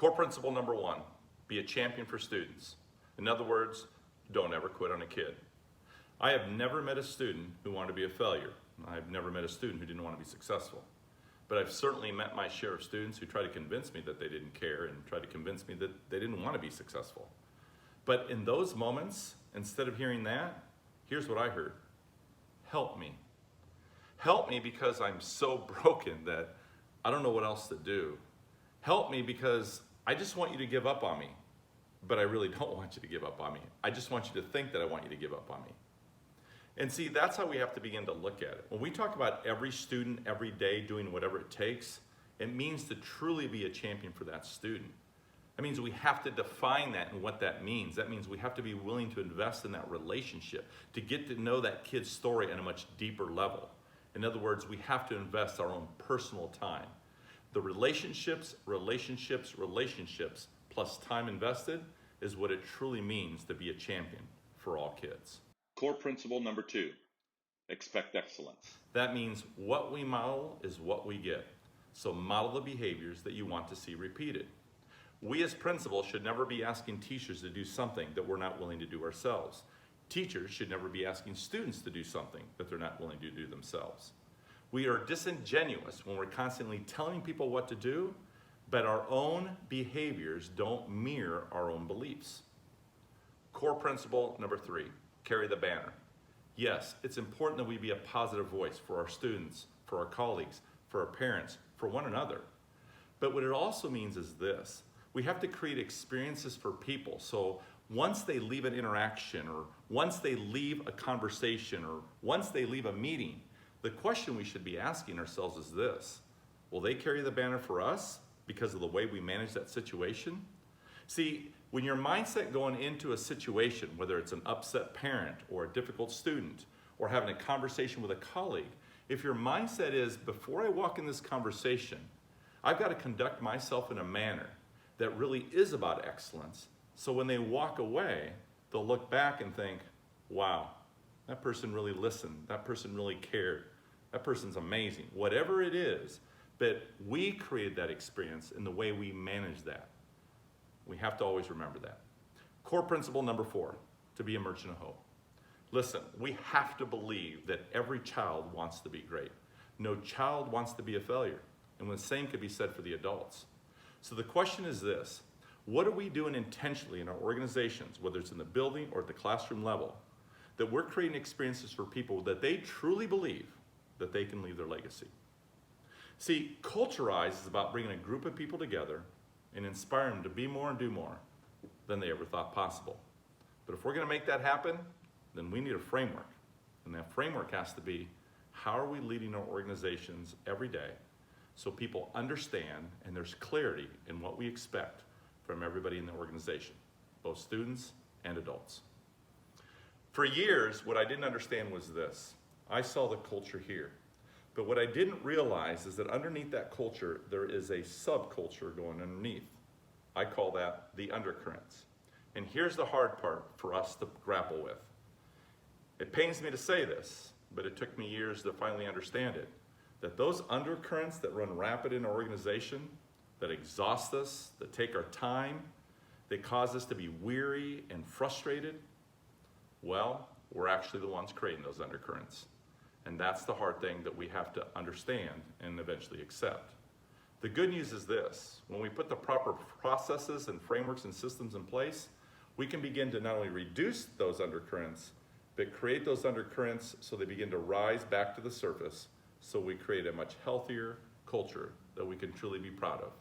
Core principle number one, be a champion for students. In other words, don't ever quit on a kid. I have never met a student who wanted to be a failure. I've never met a student who didn't want to be successful. But I've certainly met my share of students who tried to convince me that they didn't care and tried to convince me that they didn't want to be successful. But in those moments, instead of hearing that, here's what I heard. Help me. Help me because I'm so broken that I don't know what else to do. Help me because I just want you to give up on me, but I really don't want you to give up on me. I just want you to think that I want you to give up on me. And see, that's how we have to begin to look at it. When we talk about every student every day doing whatever it takes, it means to truly be a champion for that student. That means we have to define that and what that means. That means we have to be willing to invest in that relationship, to get to know that kid's story on a much deeper level. In other words, we have to invest our own personal time. The relationships plus time invested is what it truly means to be a champion for all kids. Core principle number two, expect excellence. That means what we model is what we get. So model the behaviors that you want to see repeated. We as principals should never be asking teachers to do something that we're not willing to do ourselves. Teachers should never be asking students to do something that they're not willing to do themselves. We are disingenuous when we're constantly telling people what to do, but our own behaviors don't mirror our own beliefs. Core principle number three, carry the banner. Yes, it's important that we be a positive voice for our students, for our colleagues, for our parents, for one another. But what it also means is this. We have to create experiences for people. So once they leave an interaction, or once they leave a conversation, or once they leave a meeting, the question we should be asking ourselves is this. Will they carry the banner for us because of the way we manage that situation? See, when your mindset going into a situation, whether it's an upset parent or a difficult student or having a conversation with a colleague, if your mindset is, before I walk in this conversation, I've got to conduct myself in a manner that really is about excellence, so when they walk away, they'll look back and think, wow, that person really listened, that person really cared, that person's amazing. Whatever it is, but we created that experience in the way we manage that. We have to always remember that. Core principle number four, to be a merchant of hope. Listen, we have to believe that every child wants to be great. No child wants to be a failure. And the same could be said for the adults. So the question is this, what are we doing intentionally in our organizations, whether it's in the building or at the classroom level, that we're creating experiences for people that they truly believe that they can leave their legacy? See, Culturize is about bringing a group of people together and inspiring them to be more and do more than they ever thought possible. But if we're going to make that happen, then we need a framework. And that framework has to be, how are we leading our organizations every day so people understand and there's clarity in what we expect from everybody in the organization, both students and adults. For years, what I didn't understand was this. I saw the culture here. But what I didn't realize is that underneath that culture, there is a subculture going underneath. I call that the undercurrents. And here's the hard part for us to grapple with. It pains me to say this, but it took me years to finally understand it, that those undercurrents that run rapid in our organization, that exhaust us, that take our time, that cause us to be weary and frustrated, well, we're actually the ones creating those undercurrents. And that's the hard thing that we have to understand and eventually accept. The good news is this, when we put the proper processes and frameworks and systems in place, we can begin to not only reduce those undercurrents, but create those undercurrents so they begin to rise back to the surface, so we create a much healthier culture that we can truly be proud of.